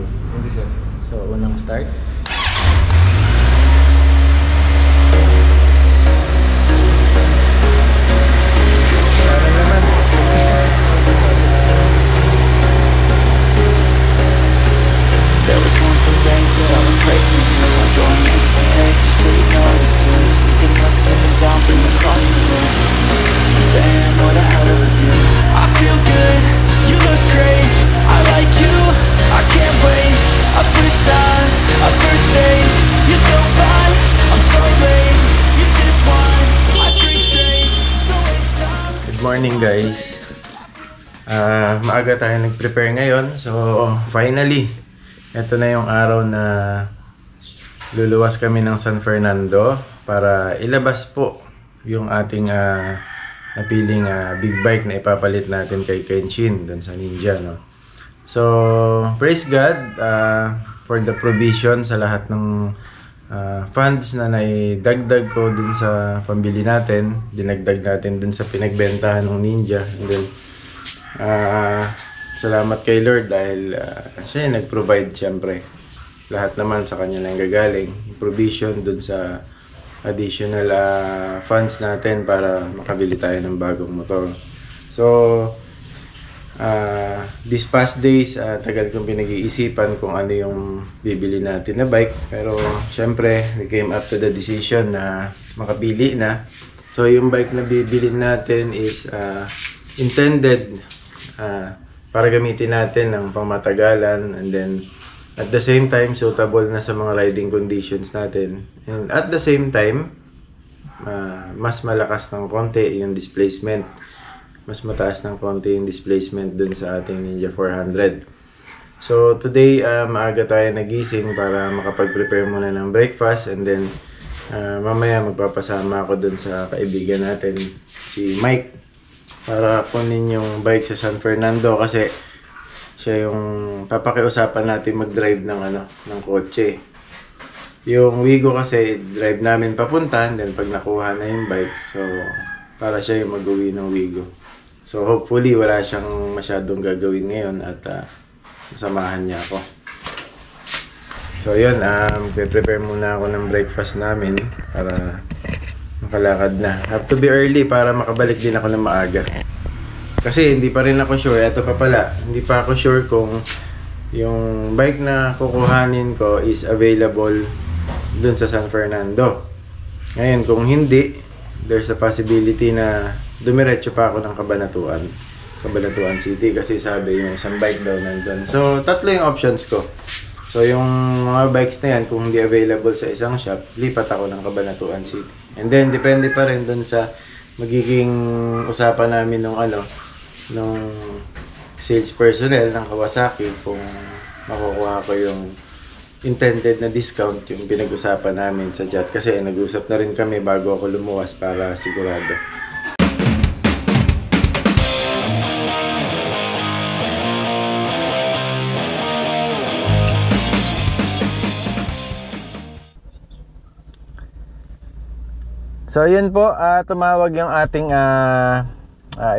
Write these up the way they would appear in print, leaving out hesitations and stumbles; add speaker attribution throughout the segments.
Speaker 1: you. Thank you, sir.
Speaker 2: So, unang start.
Speaker 3: There was once a day that I would pray for you. I'd go and misbehave just so you noticed too. Sneaking looks up and down from across the room. Damn, what a hell of a view. I feel good, you look great. I like you, I can't wait. A first time, a first date. You're so fine, I'm so late. You sip wine, I drink straight. Don't waste time.
Speaker 2: Good morning, guys. Maaga tayo nag-prepare ngayon. So, finally, ito na yung araw na luluwas kami ng San Fernando para ilabas po yung ating napiling big bike na ipapalit natin kay Kenshin dun sa Ninja, no? So, praise God for the provision sa lahat ng funds na naidagdag ko dun sa pambili natin. Dinagdag natin dun sa pinagbentahan ng Ninja. And then, salamat kay Lord dahil siya yung nag-provide syempre. Lahat naman sa kanya na gagaling. Provision dun sa additional funds natin para makabili tayo ng bagong motor. So, these past days, tagal kong pinag-iisipan kung ano yung bibili natin na bike. Pero syempre, we came up to the decision na makapili na. So, yung bike na bibili natin is intended para gamitin natin ng pangmatagalan, and then at the same time suitable na sa mga riding conditions natin, and at the same time mas malakas ng konti yung displacement, mas mataas ng konti yung displacement dun sa ating Ninja 400. So today maaga tayo nagising para makapag-prepare muna ng breakfast, and then mamaya magpapasama ako dun sa kaibigan natin si Mike para kunin yung bike sa San Fernando, kasi siya yung papakiusapan natin mag-drive ng kotse. Yung Wigo kasi drive namin papunta, then pag nakuha na yung bike, so para siya yung mag-uwi ng Wigo. So hopefully wala siyang masyadong gagawin ngayon at masamahan niya ako. So yun, prepare muna ako ng breakfast namin para makalakad na. Have to be early para makabalik din ako ng maaga. Kasi hindi pa rin ako sure. Ito pa pala, hindi pa ako sure kung yung bike na kukuhanin ko is available dun sa San Fernando. Ngayon, kung hindi, there's a possibility na dumiretso pa ako ng Cabanatuan City, kasi sabi yung isang bike daw nandun. So, tatlo yung options ko. So, yung mga bikes na yan, kung hindi available sa isang shop, lipat ako ng Cabanatuan City. And then, depende pa rin dun sa magiging usapan namin nung sales personnel ng Kawasaki, kung makukuha ko yung intended na discount, yung pinag-usapan namin sa chat. Kasi nag-usap na rin kami bago ako lumuwas para sigurado. So yun po, tumawag yung ating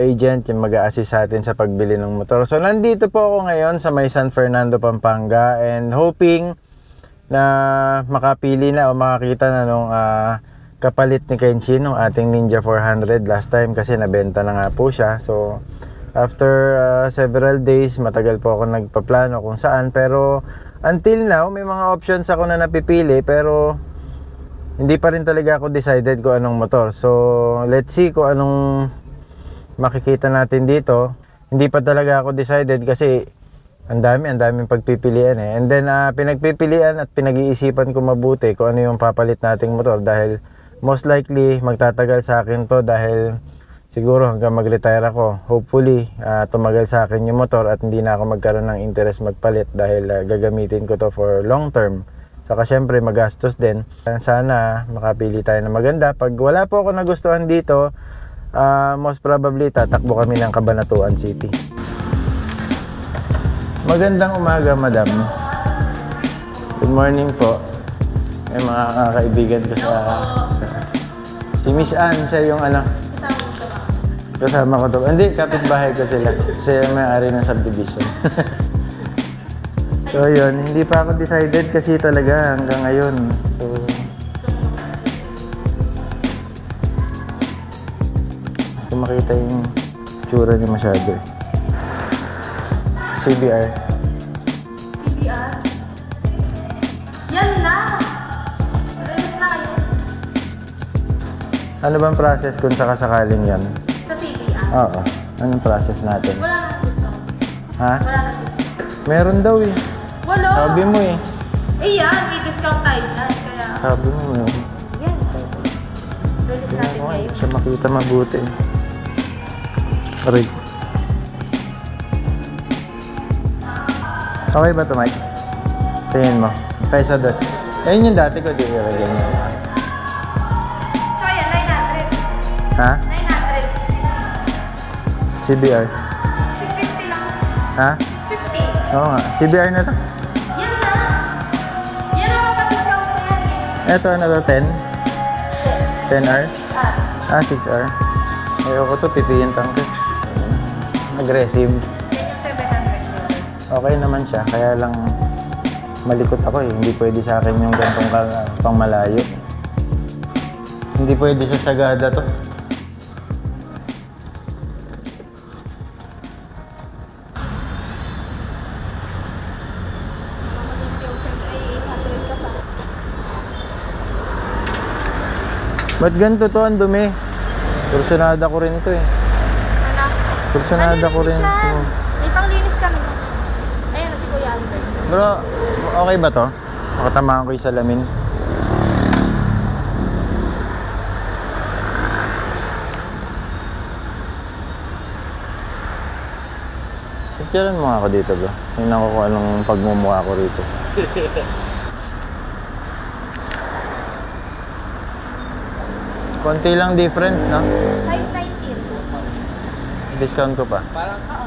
Speaker 2: agent, yung mag-a-assist sa atin sa pagbili ng motor. So nandito po ako ngayon sa may San Fernando, Pampanga, and hoping na makapili na o makakita na nung kapalit ni Kenshin, ng ating Ninja 400 last time, kasi nabenta na nga po siya. So after several days, matagal po ako nagpaplano kung saan, pero until now may mga options ako na napipili, pero hindi pa rin talaga ako decided kung anong motor. So, let's see kung anong makikita natin dito. Hindi pa talaga ako decided kasi ang daming pagpipilian eh. And then, pinagpipilian at pinag-iisipan ko mabuti kung ano yung papalit nating motor, dahil most likely magtatagal sa akin to, dahil siguro hanggang mag-retire ako. Hopefully, tumagal sa akin yung motor at hindi na ako magkaroon ng interest magpalit, dahil gagamitin ko to for long term. Saka syempre magastos din. Sana makapili tayo ng maganda. Pag wala po ako nagustuhan dito, most probably tatakbo kami ng Cabanatuan City. Magandang umaga, madam. Good morning po. May mga kaibigan ko sa si Miss Ann, siya yung kasama ko to. Hindi, kapitbahay ko sila. Siya yung may-ari ng subdivision. So yun, hindi pa ako decided kasi talaga hanggang ngayon. So hindi makita yung tsura niya masyado eh. CBR.
Speaker 1: CBR? Yan na! Release na kayo.
Speaker 2: Ano bang process kung sakasakaling yan?
Speaker 1: Sa CBR?
Speaker 2: Oo. Anong process natin?
Speaker 1: Wala na discount.
Speaker 2: Ha?
Speaker 1: Wala na discount.
Speaker 2: Meron daw eh.
Speaker 1: Wala!
Speaker 2: Sabi mo eh.
Speaker 1: Eh yan, may discount tayo yan. Kaya,
Speaker 2: Sabi mo eh.
Speaker 1: yan. Release natin kayo.
Speaker 2: Siya makita mabuti. Aray. Okay ba ito, Mike? Tingin mo. Kaysa doon. Ayun yung dati ko, di ba? Ganyan.
Speaker 1: So yan, 900.
Speaker 2: Ha?
Speaker 1: 900.
Speaker 2: CBR.
Speaker 1: 650 lang.
Speaker 2: Ha?
Speaker 1: 650.
Speaker 2: Oo nga. CBR na to.
Speaker 1: Yan na! Yan ang mapag-discount ko yan.
Speaker 2: Eto, ano to? 10? 10R?
Speaker 1: Ah,
Speaker 2: 6R. Ayoko to, pipiyin tang to. Aggressive.
Speaker 1: yan yung 700.
Speaker 2: Okay naman siya, kaya lang malikot ako eh. Hindi pwede sa akin yung gantong pang malayo. Hindi pwede sa Sagada to. Ba't ganito to? Ang dumi. Kursunada ko rin to eh.
Speaker 1: Ano?
Speaker 2: Kursunada ko rin
Speaker 1: Malinis
Speaker 2: to.
Speaker 1: siya. May panglinis kami. Ayan na si Kuya Albert.
Speaker 2: Bro, okay ba to? Makatamaan ko yung salamin. Picturean mo ako dito bro. Tingnan ko kung anong pagmumukha ko rito. Konti lang difference, no?
Speaker 1: 519.
Speaker 2: Discount ko pa.
Speaker 1: Oo.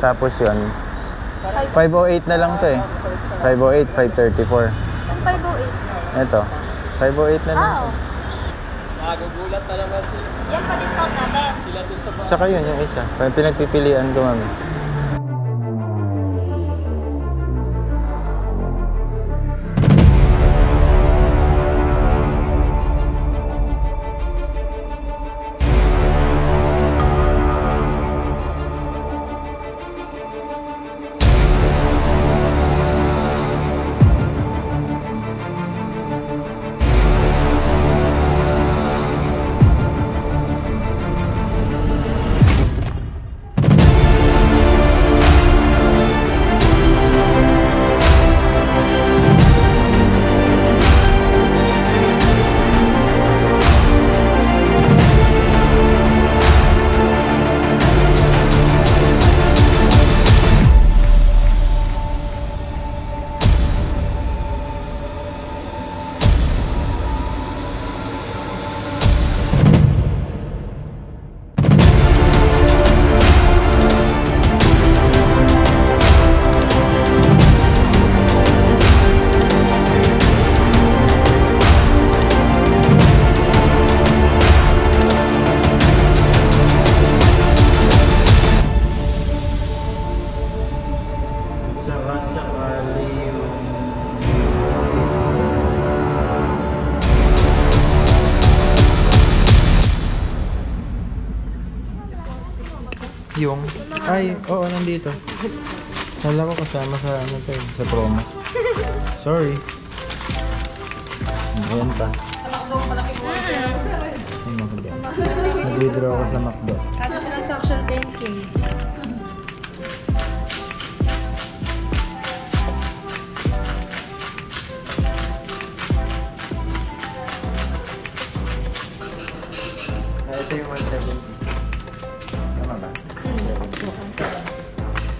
Speaker 2: Tapos yun, 508 na lang to eh. 508, 534.
Speaker 1: Ang 508.
Speaker 2: Ito, 508 na lang.
Speaker 1: Oo.
Speaker 4: Magugulat na naman sila.
Speaker 1: Yan pa discount natin.
Speaker 4: Sila dun sa bahay.
Speaker 2: Saka yun yung isa. Pinagpipilian ko mami. Yung, ay, oo, nandito. Kala ko kasama sa ano to, sa promo. Sorry. Ayan pa. Ay, McDo. Nag-withdraw ako sa McDo.
Speaker 1: Kada transaction 10K.
Speaker 2: Ito yung 170. Tama ba?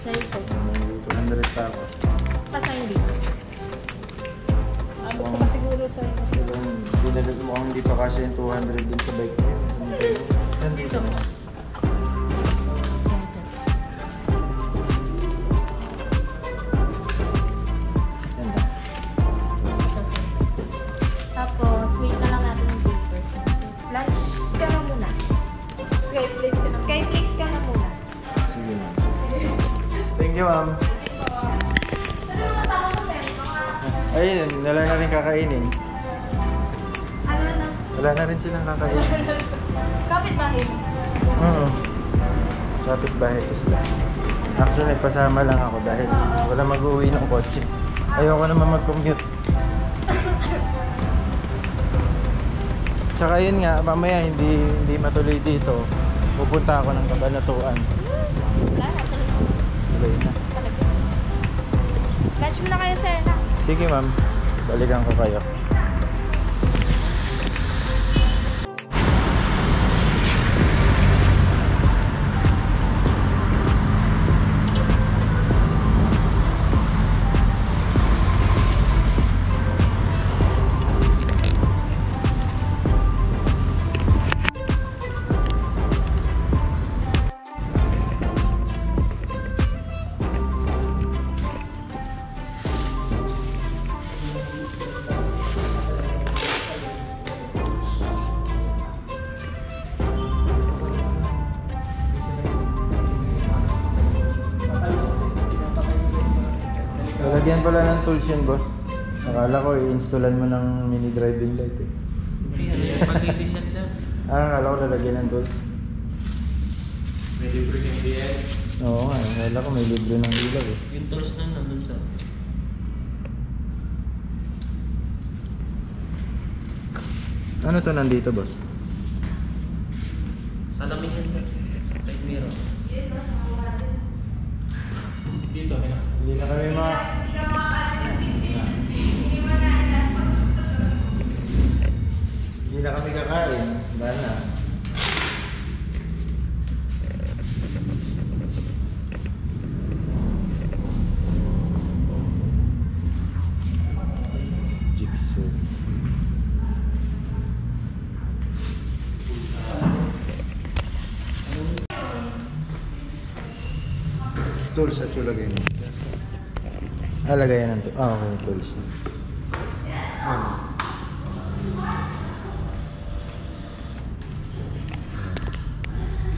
Speaker 1: Sa'yo po.
Speaker 2: 200 pa ako.
Speaker 1: Pasayin dito. Abot ko pa siguro sa
Speaker 2: Dinagag mo kung hindi pa kasi yung 200 din sa bike ko. Saan dito? Yan ba?
Speaker 1: Tapos, wait na lang natin yung papers. Lunch ka na muna. Skyflakes ka na. Skyflakes ka na muna.
Speaker 2: Sige ma'am. Thank you ma'am.
Speaker 1: Ano mga tao
Speaker 2: Ayun, wala na rin kakainin.
Speaker 1: Ano na?
Speaker 2: Wala na rin silang kakainin.
Speaker 1: Kapit bahay mo.
Speaker 2: Oo. Kapit bahay ko sila. Actually, nagpasama lang ako dahil wala mag-uwi ng kotse. Ayoko naman mag-commute. Saka yun nga, mamaya hindi matuloy dito. Pupunta ako ng Kabanatuan.
Speaker 1: Wala na, tuloy.
Speaker 2: Tuloy na.
Speaker 1: Lunch mo na kayo, sir, na.
Speaker 2: Sige ma'am, balikan ko kayo. Lalagyan pala ng tools yun, boss. Akala ko i-installan mo ng mini driving light eh.
Speaker 4: Hindi, ano yan? Pag-ibig yan, sir.
Speaker 2: Akala ko lalagyan ng tools.
Speaker 4: May libre ng DL.
Speaker 2: Oo nga, akala ko may libre ng ilaw eh.
Speaker 4: Yung tools na nandun sa...
Speaker 2: Ano to nandito, boss?
Speaker 4: Salamin yan, sir. Side mirror. Dito, may naka.
Speaker 2: Hindi na kami Hindi na kami kakain. Dahil na. Jigsaw. Tools at yung lagay mo. Lagayan ng tools. Okay, tools.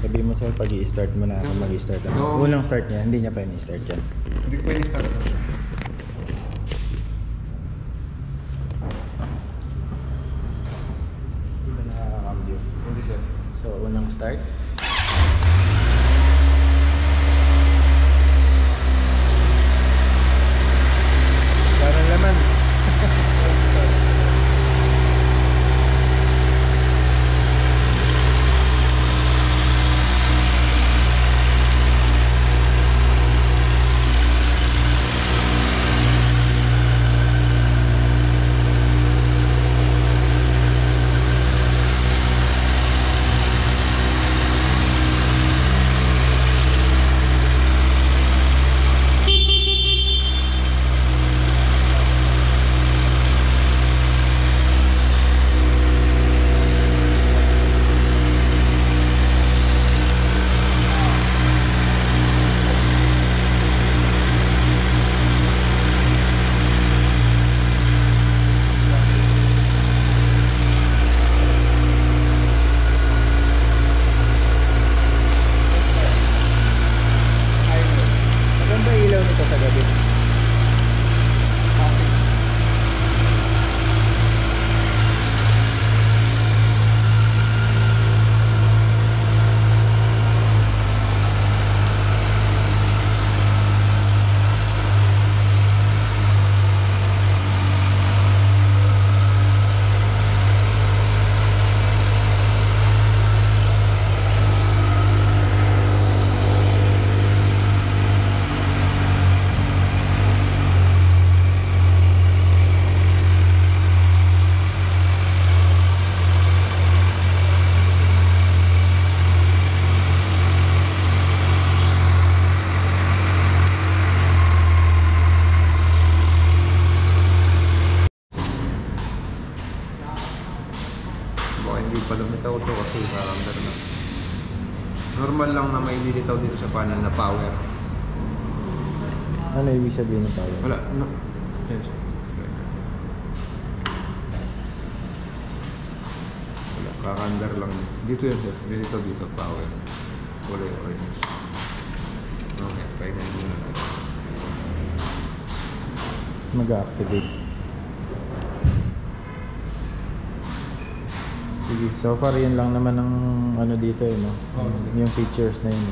Speaker 2: Sabi mo sir, pag i-start mo na ako mag-i-start na.
Speaker 5: No.
Speaker 2: Unang start niya, hindi niya pa i-start yan.
Speaker 5: Hindi pwede start.
Speaker 2: Hindi ba nakaka-cambio?
Speaker 5: Hindi sir.
Speaker 2: So, unang start. Parang laman. Maganda ilaw nito sa gabi.
Speaker 5: Baka hindi pa lumitaw ito kasi parang na. Normal lang na may nilitaw dito sa panel na power.
Speaker 2: Ano ibig sabihin ng power?
Speaker 5: Wala. No. Yes, sir. Wala. Kakandar lang. Dito yan sir. Nilitaw dito power. Kulay orange. Okay. Kaya hindi na natin.
Speaker 2: Mag-activate. sige. So far, yun lang naman ang ano dito eh, no?
Speaker 5: Oh,
Speaker 2: Yung features na yun.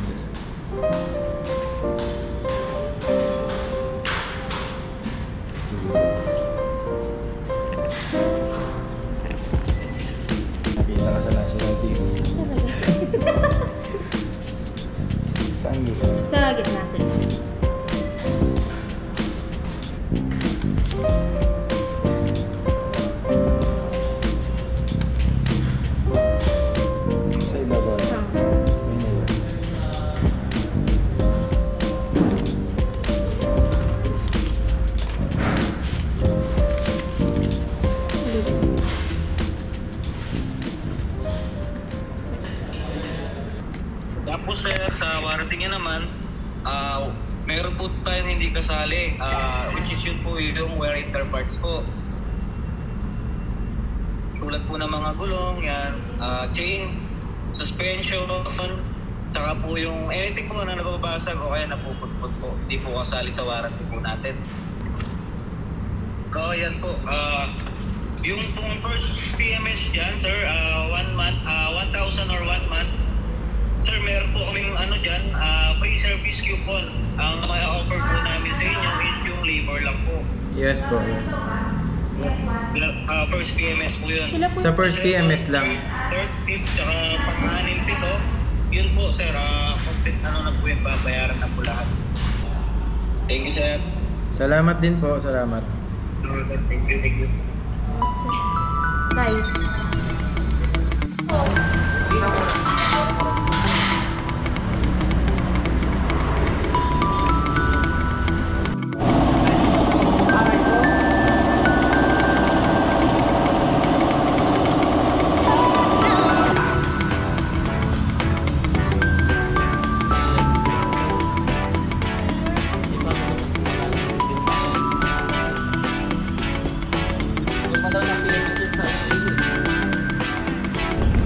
Speaker 2: Nakita ka sa National TV. Saan dito?
Speaker 1: Sa gitna sila.
Speaker 2: Sa ibabaw. Anywhere.
Speaker 6: Tapos sir, sa warranty niya naman, meron po tayong hindi kasali, which is yun po yung wear inter parts po. Tulad po ng mga gulong, yan, chain, suspension, saka po yung anything po na nababasag o kaya napuputput po, hindi po kasali sa warranty po natin. So yan po, yung pong first PMS dyan sir, 1 month, 1,000 or 1 month. Sir, meron po kaming ano dyan, free service coupon. Ang may offer po namin sa inyo is yung labor lang po.
Speaker 2: Yes po, yes.
Speaker 6: First PMS po yun.
Speaker 1: Sila po.
Speaker 2: Sa first PMS lang.
Speaker 6: Third, fifth, tsaka pang-anim, pito. Yun po sir, complete ano na po yung babayaran na po lahat. Thank you sir.
Speaker 2: Salamat din po, salamat.
Speaker 6: Thank you, thank you.
Speaker 1: Guys.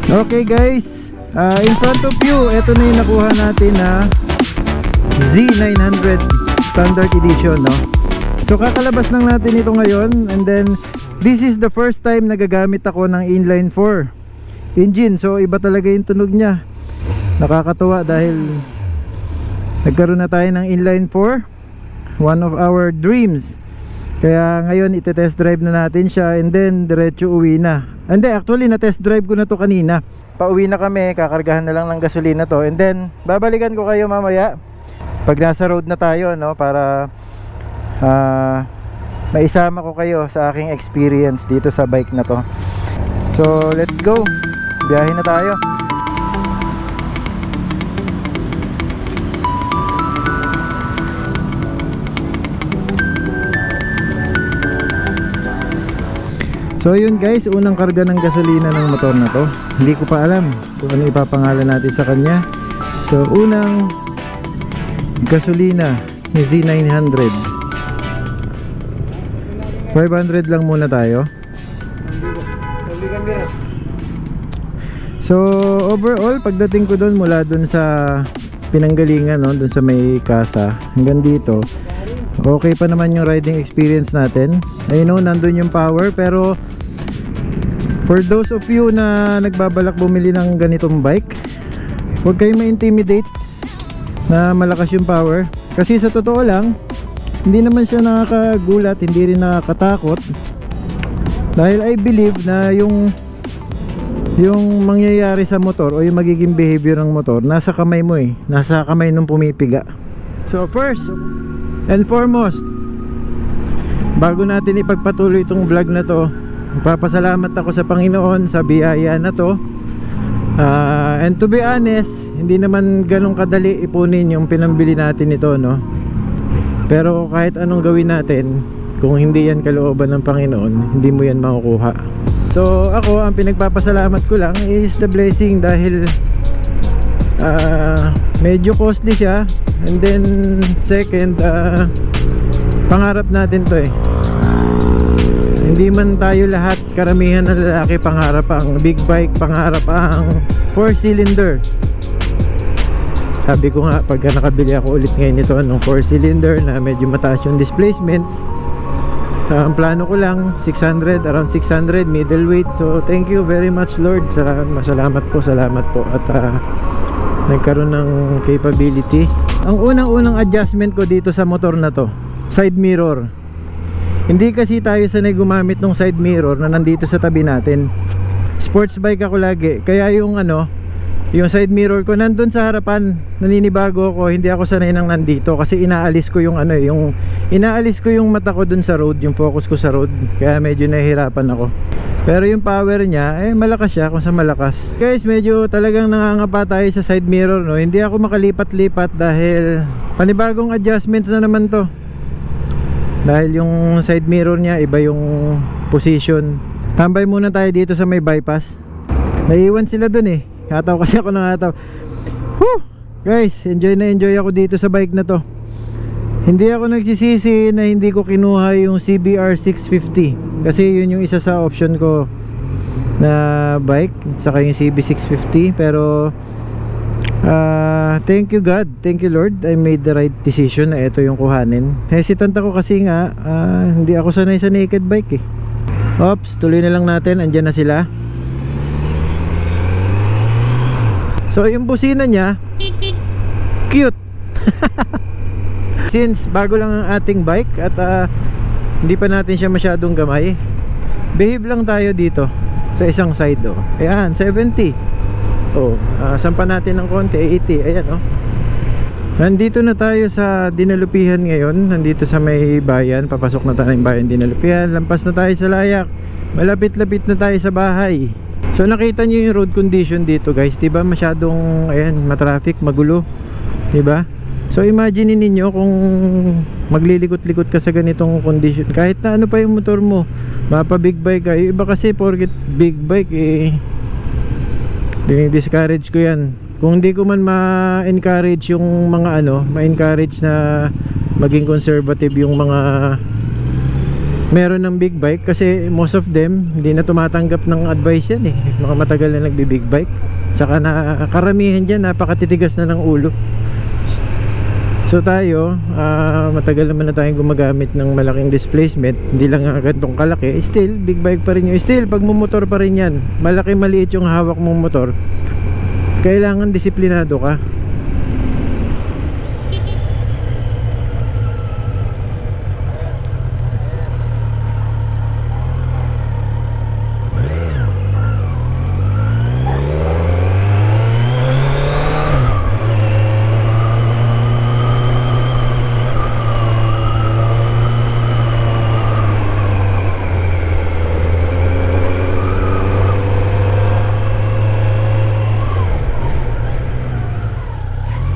Speaker 2: Okay guys, in front of you, ito na yung nakuha natin na Z900 Standard Edition, no? So kakalabas lang natin ito ngayon, and then this is the first time na gagamit ako ng inline 4 engine. So iba talaga yung tunog niya. Nakakatuwa dahil nagkaroon na tayo ng inline 4, one of our dreams. Kaya ngayon ite-test drive na natin siya, and then diretso uwi na. Hindi, actually na-test drive ko na to kanina. Pauwi na kami, kakargahan na lang ng gasolina to, and then babalikan ko kayo mamaya pag nasa road na tayo, no, para maisama ko kayo sa aking experience dito sa bike na to. So let's go, biyahe na tayo. So yun guys, unang karga ng gasolina ng motor na to. Hindi ko pa alam kung ano ipapangalan natin sa kanya. So unang gasolina ni Z900, 500 lang muna tayo. So overall, pagdating ko doon, mula doon sa pinanggalingan, no, doon sa may kasa hanggang dito, okay pa naman yung riding experience natin. I know nandun yung power, pero for those of you na nagbabalak bumili ng ganitong bike, huwag kayong ma-intimidate na malakas yung power, kasi sa totoo lang hindi naman siya nakakagulat, hindi rin nakakatakot, dahil I believe na yung mangyayari sa motor o yung magiging behavior ng motor nasa kamay mo eh, nasa kamay nung pumipiga. So first and foremost, bago natin ipagpatuloy itong vlog na to, nagpapasalamat ako sa Panginoon sa biyaya na to. And to be honest, hindi naman ganun kadali ipunin yung pinambili natin ito, no? Pero kahit anong gawin natin, kung hindi yan kalooban ng Panginoon, hindi mo yan makukuha. So ako, ang pinagpapasalamat ko lang is the blessing, dahil medyo costly siya, and then second, pangarap natin to eh. Hindi man tayo lahat, karamihan ng lalaki pangarap ang big bike, pangarap ang 4-cylinder. Sabi ko nga, pagka nakabili ako ulit ngayon nito ng 4-cylinder na medyo mataas yung displacement, Ang plano ko lang 600, around 600 middleweight. So thank you very much Lord. Salamat po at nagkaroon ng capability. Ang unang adjustment ko dito sa motor na to, side mirror. Hindi kasi tayo sanay gumamit ng side mirror na nandito sa tabi natin. Sports bike ako lagi, kaya yung side mirror ko nandun sa harapan, naninibago ako, hindi ako sanay nang nandito kasi inaalis ko yung mata ko dun sa road, yung focus ko sa road, kaya medyo nahihirapan ako. Pero yung power niya, malakas siya kung sa malakas. Guys, medyo talagang nangangapa tayo sa side mirror, no? Hindi ako makalipat-lipat dahil panibagong adjustments na naman to. Dahil yung side mirror niya, iba yung position. Tambay muna tayo dito sa may bypass. Naiiwan sila dun eh. Hataw kasi ako hataw. Woo! Guys, enjoy ako dito sa bike na to. Hindi ako nagsisisi na hindi ko kinuha yung CBR 650 kasi yun yung isa sa option ko na bike, saka yung CB650. Pero thank you God, thank you Lord, I made the right decision na ito yung kuhanin. Hesitant ako kasi nga hindi ako sanay sa naked bike eh. Oops, tuloy na lang natin, andyan na sila. So yung busina niya cute. Since bago lang ang ating bike at hindi pa natin siya masyadong gamay, behave lang tayo dito sa isang side. Ayan, 70. Sampa natin ng konti, 80. Ayan nandito na tayo sa Dinalupihan ngayon. Nandito sa may bayan, papasok na tayo ng bayan Dinalupihan. Lampas na tayo sa Layak, malapit-lapit na tayo sa bahay. So nakita nyo yung road condition dito guys, diba masyadong matraffic, magulo, diba? So imagine ninyo kung maglilikot-likot ka sa ganitong condition, kahit na ano pa yung motor mo, mapa big bike ka. Yung iba kasi porket big bike discourage ko yan. Kung hindi ko man ma-encourage yung mga ma-encourage na maging conservative yung mga meron ng big bike, kasi most of them hindi na tumatanggap ng advice yan mga matagal na nagbi-big bike. Saka na karamihan dyan napakatitigas na ng ulo. So tayo, matagal naman na tayong gumagamit ng malaking displacement, hindi lang ganitong kalaki, still big bike pa rin yun. Still pag mumotor pa rin yan, malaki maliit yung hawak mong motor, kailangan disiplinado ka.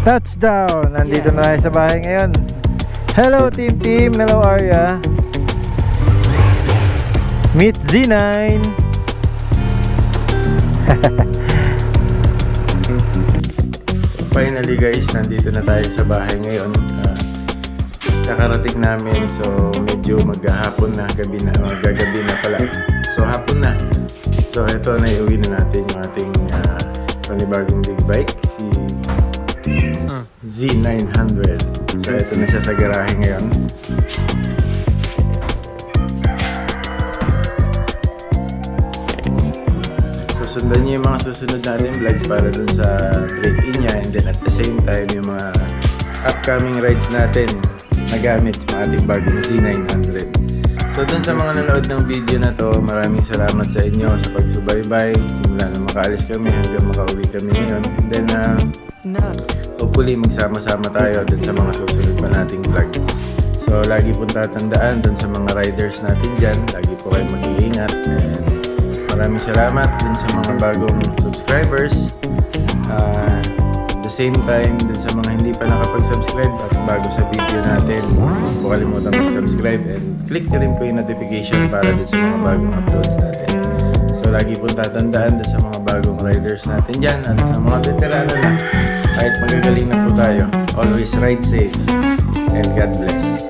Speaker 2: Touchdown! Nandito na tayo sa bahay ngayon. Hello team, hello Arya. Meet Z9. Finally guys, nandito na tayo sa bahay ngayon. Kakarating namin, so medyo maghahapon na, gagabi na pala. So hapon na. So ito, naiuwi na natin yung ating panibagong big bike, si Z900. So ito na siya sa garahe ngayon. Sundan niyo yung mga susunod natin vlogs para dun sa break-in niya, and then at the same time yung mga upcoming rides natin na gamit yung ating bagong Z900. So dun sa mga nanood ng video na to, maraming salamat sa inyo sa pagsubaybay simula na makaalis kami hanggang makauwi kami ngayon. And then hopefully magsama-sama tayo dun sa mga susunod pa nating vlogs. So lagi pong tatandaan dun sa mga riders natin dyan, lagi po kayo mag-iingat, and maraming salamat dun sa mga bagong subscribers. At the same time, dun sa mga hindi pa nakapag-subscribe at bago sa video natin, huwag po kalimutan mag-subscribe and click nyo rin po yung notification para dun sa mga bagong uploads natin. So lagi pong tatandaan dun sa mga bagong riders natin dyan at sa mga veterano na, kahit magagaling na po tayo, always ride safe and God bless.